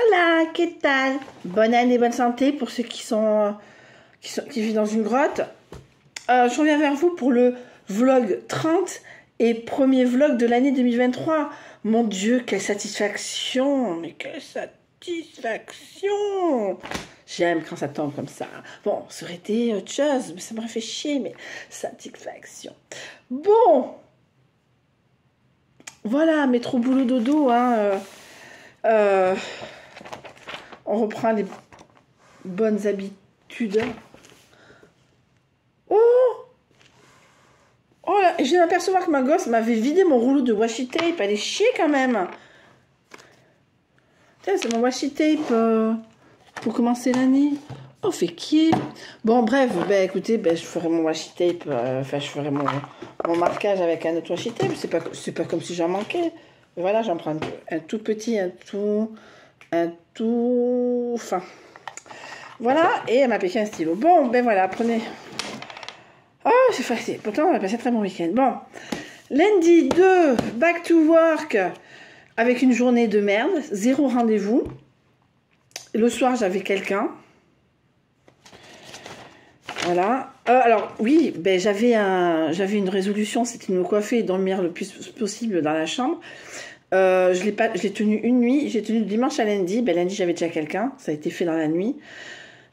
Hola, qu'est-ce que bonne année, bonne santé pour ceux qui vivent dans une grotte. Je reviens vers vous pour le vlog 30 et premier vlog de l'année 2023. Mon Dieu, quelle satisfaction! Mais quelle satisfaction! J'aime quand ça tombe comme ça. Bon, ça aurait été autre chose, mais ça m'aurait fait chier, mais satisfaction. Bon, voilà, métro boulot dodo, hein. On reprend les bonnes habitudes. Oh, oh là, je viens d'apercevoir que ma gosse m'avait vidé mon rouleau de washi tape. Elle est chier quand même. Tiens, c'est mon washi tape pour commencer l'année. Oh, fait qui? Bon, bref, ben écoutez, je ferai mon washi tape. Enfin, je ferai mon marquage avec un autre washi tape. C'est pas comme si j'en manquais. Mais voilà, j'en prends un tout petit, un tout fin. Voilà, et elle m'a piqué un stylo. Bon, ben voilà, prenez. Oh, c'est facile. Pourtant, on a passé un très bon week-end. Bon, lundi 2, back to work, avec une journée de merde, 0 rendez-vous. Le soir, j'avais quelqu'un. Voilà. Alors, oui, ben, j'avais une résolution, c'était de me coiffer et dormir le plus possible dans la chambre. Je l'ai tenu une nuit. J'ai tenu de dimanche à lundi. Ben, lundi, j'avais déjà quelqu'un. Ça a été fait dans la nuit.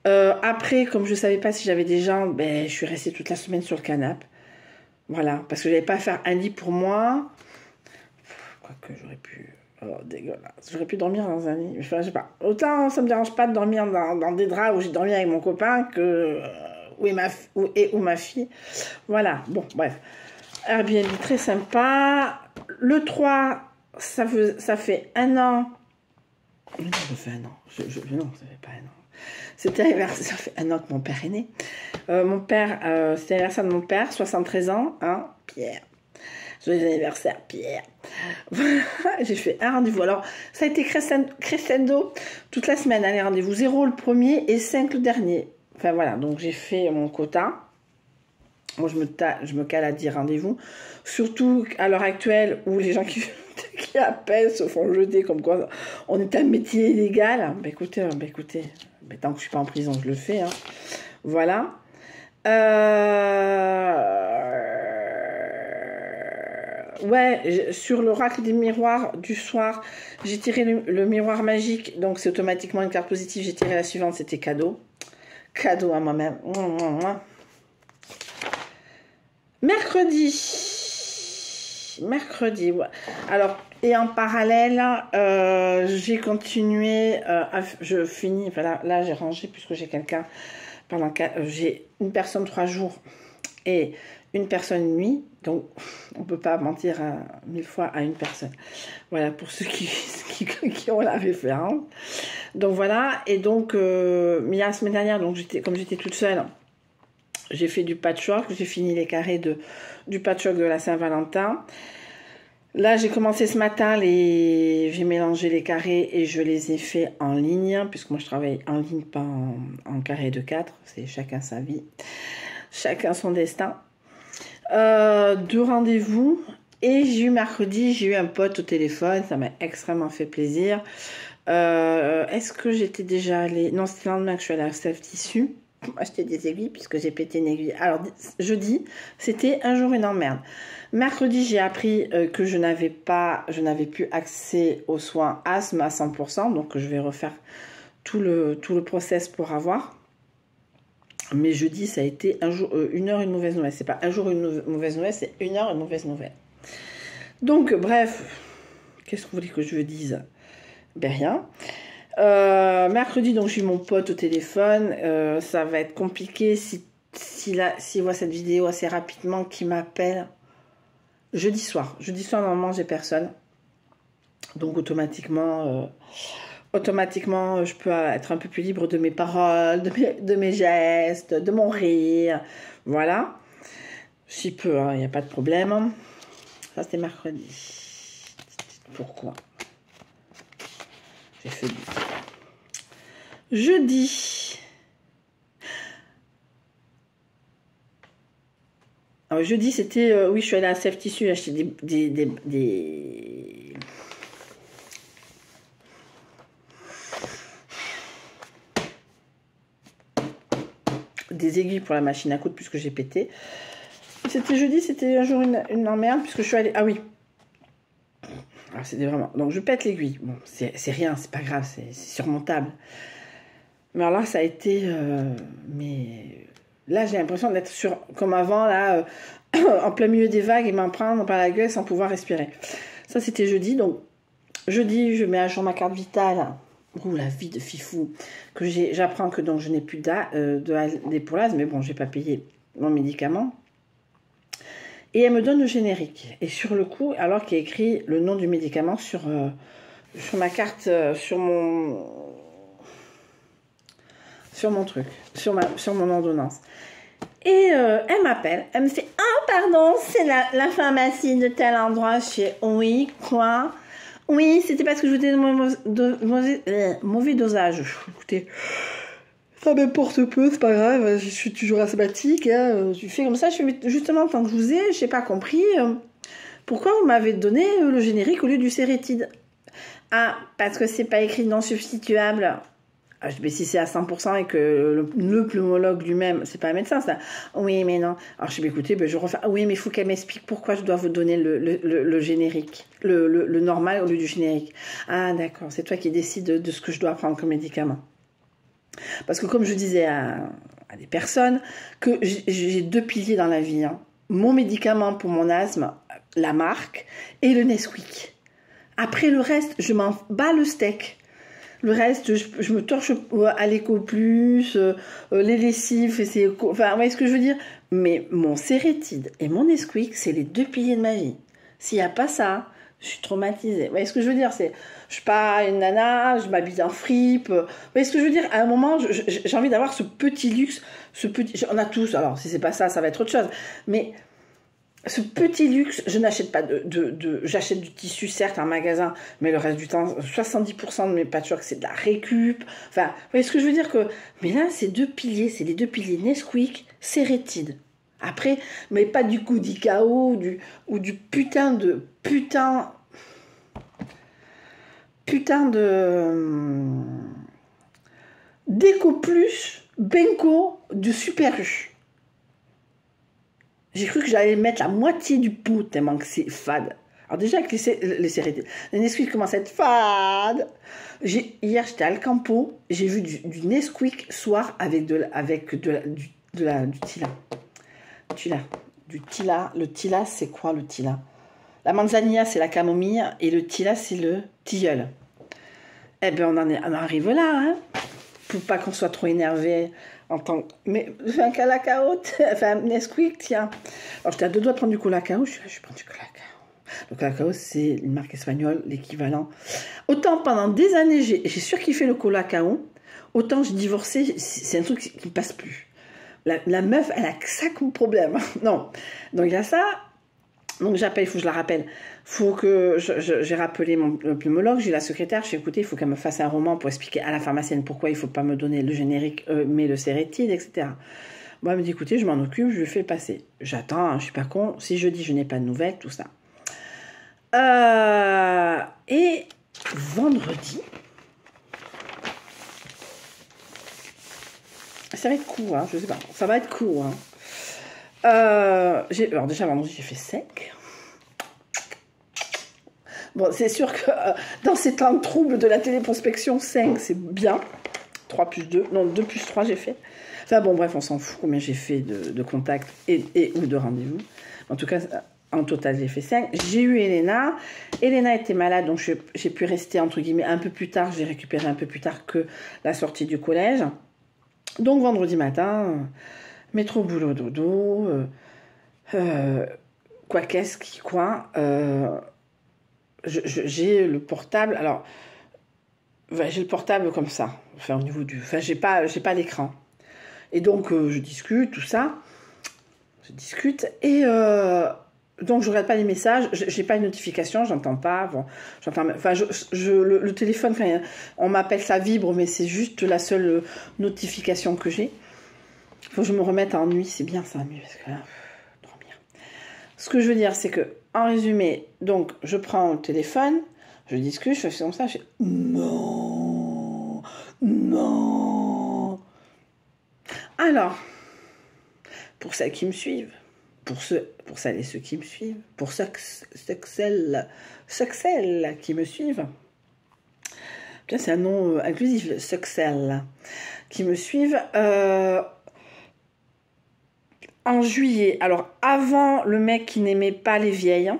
Après, comme je ne savais pas si j'avais des gens, ben, je suis restée toute la semaine sur le canapé. Voilà, parce que je n'avais pas à faire un lit pour moi. Quoique j'aurais pu... Oh, dégueulasse. J'aurais pu dormir dans un lit. Enfin, je sais pas. Autant ça me dérange pas de dormir dans des draps où j'ai dormi avec mon copain que... où est ma fille. Voilà, bon, bref. Airbnb très sympa. Le 3, ça fait 1 an. Non, ça fait 1 an. Non, ça fait pas 1 an. C'était l'anniversaire, ça fait 1 an que mon père est né. Mon père, c'était l'anniversaire de mon père, 73 ans, hein, Pierre. Joyeux anniversaire, Pierre. Voilà, j'ai fait un rendez-vous. Alors, ça a été crescendo toute la semaine, hein, les rendez-vous. 0 le premier et 5 le dernier. Enfin, voilà, donc j'ai fait mon quota. Moi, je me cale à 10 rendez-vous. Surtout à l'heure actuelle où les gens qui appellent se font jeter comme quoi on est un métier illégal. Ben écoutez, tant que je suis pas en prison, je le fais. Hein. Voilà. Ouais, sur l'oracle des miroirs du soir, j'ai tiré le miroir magique. Donc, c'est automatiquement une carte positive. J'ai tiré la suivante, c'était cadeau. Cadeau à moi-même. Mercredi, ouais. Alors, et en parallèle, j'ai continué, je finis, enfin là j'ai rangé puisque j'ai quelqu'un, j'ai une personne 3 jours et une personne une nuit, donc on ne peut pas mentir 1000 fois à une personne. Voilà, pour ceux qui ont la référence. Donc voilà, et donc, mais la semaine dernière, donc comme j'étais toute seule, j'ai fait du patchwork, j'ai fini les carrés du patchwork de la Saint-Valentin. Là, j'ai commencé ce matin, j'ai mélangé les carrés et je les ai fait en ligne, puisque moi je travaille en ligne, pas en carré de 4, c'est chacun sa vie, chacun son destin. 2 rendez-vous, et mercredi, j'ai eu un pote au téléphone, ça m'a extrêmement fait plaisir. Est-ce que j'étais déjà allée... Non, c'était le lendemain que je suis allée à Self Tissu acheter des aiguilles puisque j'ai pété une aiguille. Alors jeudi, c'était un jour une emmerde. Mercredi, j'ai appris que je n'avais plus accès aux soins asthme à 100%, donc je vais refaire tout le process pour avoir. Mais jeudi, ça a été un jour, 1 heure une mauvaise nouvelle. C'est pas un jour une mauvaise nouvelle, c'est 1 heure une mauvaise nouvelle. Donc bref, qu'est-ce que vous voulez que je vous dise? Ben rien. Mercredi, donc j'ai eu mon pote au téléphone. Ça va être compliqué s'il voit cette vidéo assez rapidement, qu'il m'appelle jeudi soir. Jeudi soir, normalement, j'ai personne. Donc automatiquement, je peux être un peu plus libre de mes paroles, de mes gestes, de mon rire. Voilà. Si peu, il n'y a pas de problème. Ça, c'était mercredi. Pourquoi j'ai fait jeudi. Alors, jeudi, c'était... oui, je suis allée à Self Tissu acheter des des aiguilles pour la machine à coudre puisque j'ai pété. C'était jeudi, c'était un jour une emmerde puisque je suis allée... Ah oui. Alors c'était vraiment... Donc je pète l'aiguille. Bon, c'est rien, c'est pas grave, c'est surmontable. Mais alors là, ça a été... mais là, j'ai l'impression d'être comme avant, là, en plein milieu des vagues et m'en prendre par la gueule sans pouvoir respirer. Ça, c'était jeudi. Donc, jeudi, je mets à jour ma carte vitale. Ouh, la vie de fifou. Que j'apprends que donc je n'ai plus d'épaulage, mais bon, j'ai pas payé mon médicament. Et elle me donne le générique. Et sur le coup, alors qu'il y a écrit le nom du médicament sur ma carte, sur mon truc, sur mon ordonnance. Et elle m'appelle, elle me fait « Ah, pardon, c'est la pharmacie de tel endroit. » Je fais « Oui, quoi ?» « Oui, c'était parce que je vous ai mauvais dosage. » Écoutez, ça m'importe peu, c'est pas grave, je suis toujours asthmatique. Hein, je fais comme ça, je fais justement, tant que je vous ai, j'ai pas compris pourquoi vous m'avez donné le générique au lieu du Sérétide. Ah, parce que c'est pas écrit non substituable. Ah, je dis, mais si c'est à 100% et que le pneumologue lui-même, c'est pas un médecin, ça. Oui, mais non. Alors je dis, écoutez, je refais. Ah, oui, mais il faut qu'elle m'explique pourquoi je dois vous donner le générique, le normal au lieu du générique. Ah, d'accord, c'est toi qui décides de ce que je dois prendre comme médicament. Parce que comme je disais à des personnes, que j'ai 2 piliers dans la vie. Hein. Mon médicament pour mon asthme, la marque, et le Nesquik. Après le reste, je m'en bats le steak. Le reste, je me torche à l'éco plus, les lessives, enfin, vous voyez ce que je veux dire? Mais mon Sérétide et mon Nesquik, c'est les 2 piliers de ma vie. S'il n'y a pas ça, je suis traumatisée. Vous voyez ce que je veux dire? Je suis pas une nana, je m'habille en fripe. Vous voyez ce que je veux dire? À un moment, j'ai envie d'avoir ce petit luxe, on a tous, alors si c'est pas ça, ça va être autre chose. Mais ce petit luxe, je n'achète pas j'achète du tissu, certes, en magasin, mais le reste du temps, 70% de mes patchwork, c'est de la récup. Enfin, vous voyez ce que je veux dire que... Mais là, c'est les 2 piliers Nesquik, Sérétide. Après, mais pas du coup d'ICAO ou du putain de Déco Plus, Benko, de Super U. J'ai cru que j'allais mettre la moitié du pot tellement que c'est fade. Alors déjà avec les Nesquik commencent à être fades. Hier j'étais à El Campo, j'ai vu du Nesquik soir avec du Tila. Du Tila. Le Tila, c'est quoi le Tila? La manzanilla, c'est la camomille et le Tila, c'est le tilleul. Eh bien on arrive là, hein. Pour pas qu'on soit trop énervé. Mais un Colacao, enfin un Nesquik, tiens. Alors j'étais à 2 doigts de prendre du Colacao, je prends du Colacao. Le Colacao, c'est une marque espagnole, l'équivalent. Autant pendant des années, j'ai surkiffé le Colacao, autant j'ai divorcé, c'est un truc qui ne passe plus. La meuf, elle a que ça comme problème. Non. Donc il y a ça. Donc j'appelle, il faut que je la rappelle. Faut que j'ai rappelé le pneumologue, j'ai la secrétaire, j'ai écouté, il faut qu'elle me fasse un roman pour expliquer à la pharmacienne pourquoi il ne faut pas me donner le générique, mais le Sérétide, etc. Bon, elle me dit, écoutez, je m'en occupe, je lui fais le passer. J'attends, hein, je suis pas con. Si je dis je n'ai pas de nouvelles, tout ça. Et vendredi, ça va être court, hein, je sais pas, ça va être court. Hein. Alors déjà, vendredi, j'ai fait sec. Bon, c'est sûr que dans ces temps de troubles de la téléprospection, 5, c'est bien. 3 plus 2, non, 2 plus 3, j'ai fait. Enfin bon, bref, on s'en fout combien j'ai fait de contacts et ou de rendez-vous. En tout cas, en total, j'ai fait 5. J'ai eu Elena. Elena était malade, donc j'ai pu rester, entre guillemets, un peu plus tard. J'ai récupéré un peu plus tard que la sortie du collège. Donc, vendredi matin, métro, boulot, dodo. Quoi qu'est-ce qui, quoi. J'ai le portable. Alors, j'ai le portable comme ça. Enfin, au niveau du... Enfin, j'ai pas l'écran. Et donc, je discute, tout ça. Je discute. Et... donc, je regarde pas les messages, j'ai pas de notification, j'entends pas. Bon, enfin, le téléphone, quand on m'appelle, ça vibre, mais c'est juste la seule notification que j'ai. Il faut que je me remette en nuit, c'est bien ça, nuit, parce que là, dormir. Ce que je veux dire, c'est que, en résumé, donc, je prends le téléphone, je discute, je fais comme ça, je fais non. Alors, pour celles qui me suivent, pour celles et ceux qui me suivent, pour celles qui me suivent. C'est un nom inclusif, celles qui me suivent. En juillet, alors avant le mec qui n'aimait pas les vieilles, hein,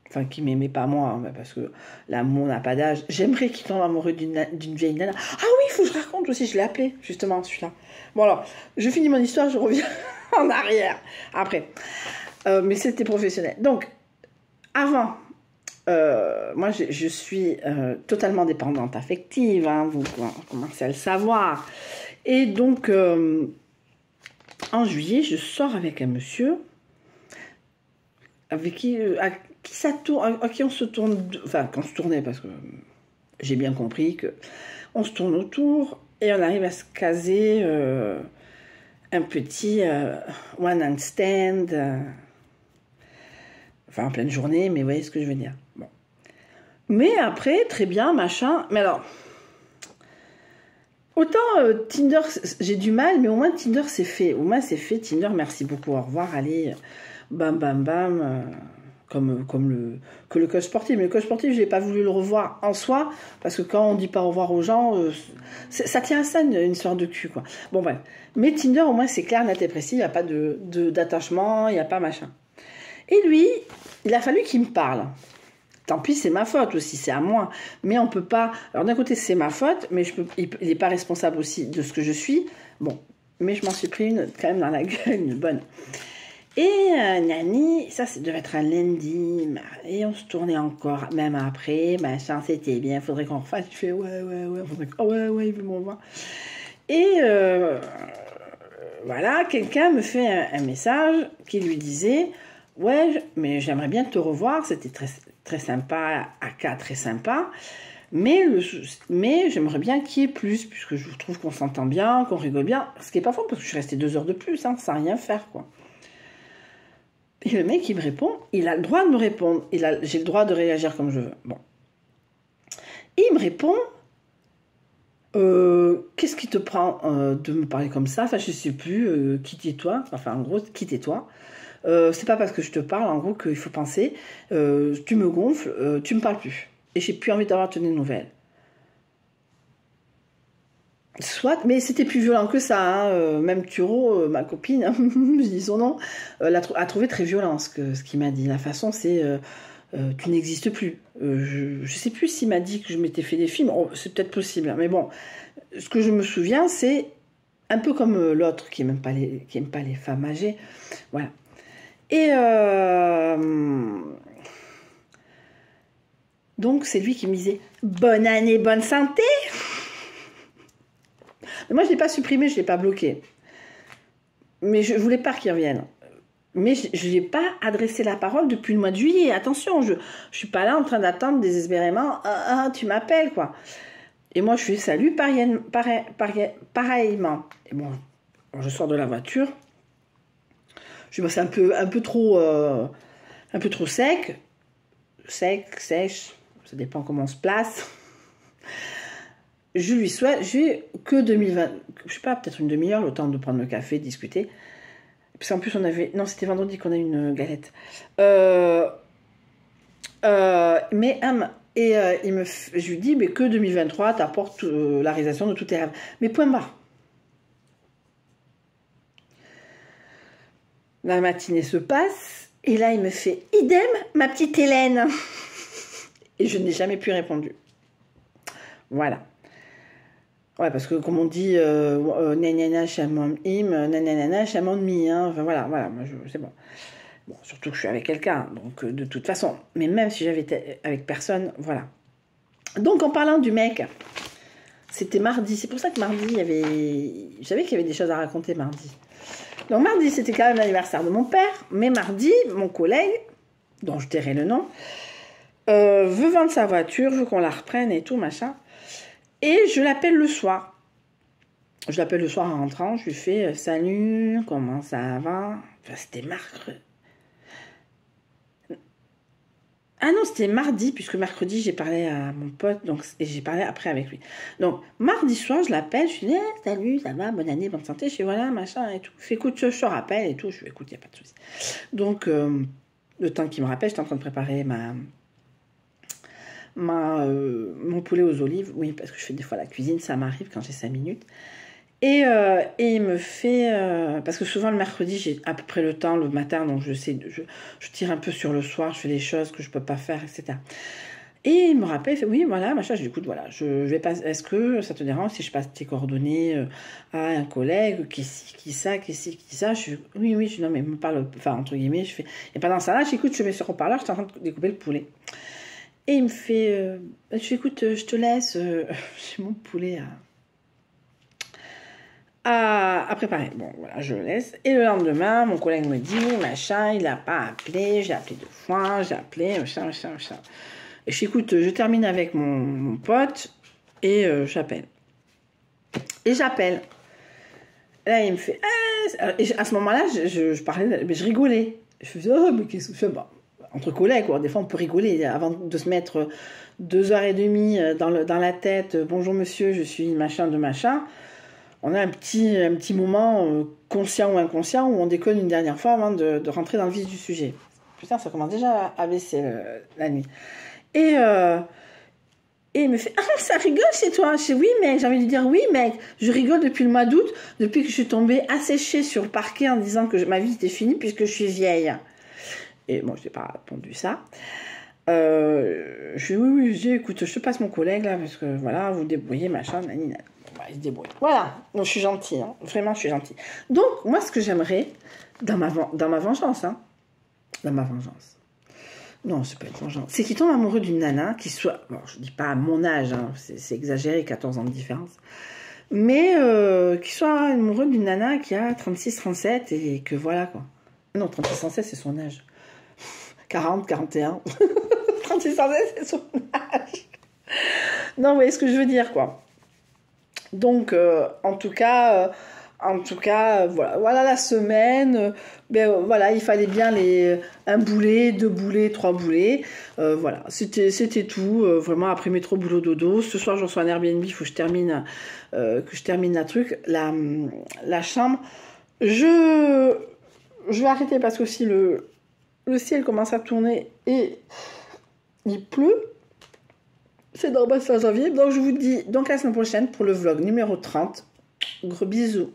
enfin qui m'aimait pas moi, hein, parce que l'amour n'a pas d'âge, j'aimerais qu'il tombe amoureux d'une vieille nana. Ah oui, il faut que je raconte aussi, je l'ai appelé justement celui-là. Bon alors, je finis mon histoire, je reviens en arrière après. Mais c'était professionnel. Donc, avant, moi je suis totalement dépendante affective, hein, vous commencez à le savoir. Et donc... en juillet, je sors avec un monsieur avec qui on se tourne, enfin qu'on se tournait parce que j'ai bien compris que on se tourne autour et on arrive à se caser un petit one night stand, enfin en pleine journée, mais vous voyez ce que je veux dire. Bon. Mais après, très bien, machin, mais alors... Autant Tinder, j'ai du mal, mais au moins Tinder c'est fait. Au moins c'est fait, Tinder, merci beaucoup, au revoir, allez, bam bam bam, comme le coach sportif. Mais le coach sportif, je n'ai pas voulu le revoir en soi, parce que quand on dit pas au revoir aux gens, ça tient à ça une histoire de cul, quoi. Bon bref, mais Tinder au moins c'est clair, net et précis, il n'y a pas d'attachement, il n'y a pas machin. Et lui, il a fallu qu'il me parle. Tant pis, c'est ma faute aussi, c'est à moi. Mais on peut pas... Alors d'un côté, c'est ma faute, mais il n'est pas responsable aussi de ce que je suis. Bon, mais je m'en suis pris une quand même dans la gueule, une bonne. Et Nani, ça devait être un lundi, et on se tournait encore, même après, machin, c'était bien, faudrait qu'on refasse. Je fais ouais, il veut m'en voir. Et voilà, quelqu'un me fait un message qui lui disait... Ouais, mais j'aimerais bien te revoir, c'était très sympa, Aka très sympa, mais j'aimerais bien qu'il y ait plus, puisque je trouve qu'on s'entend bien, qu'on rigole bien, ce qui n'est pas faux, parce que je suis restée 2 heures de plus, hein, sans rien faire, quoi. Et le mec, il me répond, il a le droit de me répondre, j'ai le droit de réagir comme je veux. Bon. Et il me répond, qu'est-ce qui te prend de me parler comme ça? Enfin, je sais plus, qui t'es-toi? Enfin, en gros, qui t'es-toi? C'est pas parce que je te parle, en gros, qu'il faut penser, tu me gonfles, tu me parles plus. Et j'ai plus envie d'avoir tenu de nouvelles. Soit, mais c'était plus violent que ça, hein. Même Turo, ma copine, hein, je dis son nom, a trouvé très violent ce qu'il m'a dit. La façon, c'est, tu n'existes plus. Je sais plus s'il m'a dit que je m'étais fait des films, oh, c'est peut-être possible, hein, mais bon, ce que je me souviens, c'est un peu comme l'autre qui aime pas les femmes âgées, voilà. Et donc, c'est lui qui me disait « Bonne année, bonne santé !» Mais moi, je ne l'ai pas supprimé, je ne l'ai pas bloqué. Mais je ne voulais pas qu'il revienne. Mais je ne lui ai pas adressé la parole depuis le mois de juillet. Attention, je ne suis pas là en train d'attendre désespérément « tu m'appelles, quoi !» Et moi, je lui salue pareillement. Et bon, je sors de la voiture. Je me sens un peu trop sec, sèche, ça dépend comment on se place. Je lui souhaite, j'ai que 2020, je sais pas, peut-être une demi-heure, le temps de prendre le café, discuter. Parce qu'en plus, non, c'était vendredi qu'on a eu une galette. Je lui dis, mais que 2023 t'apporte la réalisation de tous tes rêves. Mais point barre. La matinée se passe, et là, il me fait « Idem, ma petite Hélène !» Et je n'ai jamais pu répondre. Voilà. Ouais, parce que comme on dit, nanana, chamon him, nanana, chamon mi, hein. Enfin, voilà, moi, c'est bon. Bon, surtout que je suis avec quelqu'un, donc de toute façon. Mais même si j'avais été avec personne, voilà. Donc, en parlant du mec, c'était mardi. C'est pour ça que mardi, je savais qu'il y avait des choses à raconter mardi. Donc mardi, c'était quand même l'anniversaire de mon père, mais mardi, mon collègue, dont je tairai le nom, veut vendre sa voiture, veut qu'on la reprenne et tout, machin. Et je l'appelle le soir. Je l'appelle le soir en rentrant, je lui fais « Salut, comment ça va ?» Enfin, c'était marqué. Ah non, c'était mardi, puisque mercredi, j'ai parlé à mon pote, donc, et j'ai parlé après avec lui. Donc, mardi soir, je l'appelle, je lui dis, salut, ça va, bonne année, bonne santé. Je fais, voilà, machin, et tout. Il fait, écoute, je te rappelle, et tout. Je fais, écoute, il n'y a pas de souci. Donc, le temps qu'il me rappelle, j'étais en train de préparer mon poulet aux olives. Oui, parce que je fais des fois la cuisine, ça m'arrive quand j'ai 5 minutes. Et il me fait... parce que souvent, le mercredi, j'ai à peu près le temps, le matin, donc je tire un peu sur le soir, je fais les choses que je peux pas faire, etc. Et il me rappelle, il fait, oui, voilà, machin, je dis, écoute, voilà, je vais pas... Est-ce que ça te dérange si je passe tes coordonnées à un collègue, qui ça, je fais, oui, je dis, non, mais me parle, enfin, entre guillemets, je fais... Et pendant ça, là, j'écoute, je mets sur haut-parleur, je suis en train de découper le poulet. Et il me fait, je fais, écoute, je te laisse, j'ai mon poulet à préparer. Bon, voilà, je le laisse. Et le lendemain, mon collègue me dit, machin, il n'a pas appelé, j'ai appelé 2 fois, j'ai appelé, machin. Et je dis, écoute, je termine avec mon pote et j'appelle. Et j'appelle. Là, il me fait, et à ce moment-là, je parlais, mais je rigolais. Je faisais, oh, mais qu'est-ce que je fais, bah, entre collègues, quoi. Des fois, on peut rigoler avant de se mettre 2h30 dans la tête. Bonjour monsieur, je suis machin de machin. On a un petit moment conscient ou inconscient où on déconne une dernière fois avant de rentrer dans le vif du sujet. Putain, ça commence déjà à baisser la nuit. Et il me fait, ah, ça rigole chez toi. Je dis, oui, mec. J'ai envie de lui dire, oui, mec. Je rigole depuis le mois d'août, depuis que je suis tombée asséchée sur le parquet en disant que ma vie était finie puisque je suis vieille. Et bon, je n'ai pas répondu ça. Je dis, oui, écoute, je te passe mon collègue là, parce que voilà, vous débrouillez, machin, nanina. Bah, il se débrouille. Voilà, donc je suis gentille, hein. Vraiment, je suis gentille. Donc, moi, ce que j'aimerais, dans ma vengeance, hein, dans ma vengeance, non, c'est pas une vengeance, c'est qu'il tombe amoureux d'une nana qui soit, bon, je dis pas à mon âge, hein, c'est exagéré, 14 ans de différence, mais qui soit amoureux d'une nana qui a 36, 37 et que voilà, quoi. Non, 36, 37, c'est son âge. 40, 41. 36, 37, c'est son âge. Non, vous voyez ce que je veux dire, quoi. Donc, en tout cas, voilà la semaine. Voilà, il fallait bien un boulet, 2 boulets, 3 boulets. Voilà, c'était tout. Vraiment, après métro, boulot, dodo. Ce soir, je reçois un Airbnb, il faut que je termine la chambre. Je vais arrêter parce que aussi le ciel commence à tourner et il pleut. C'est dans le 5 janvier. Donc, je vous dis donc à la semaine prochaine pour le vlog numéro 30. Gros bisous.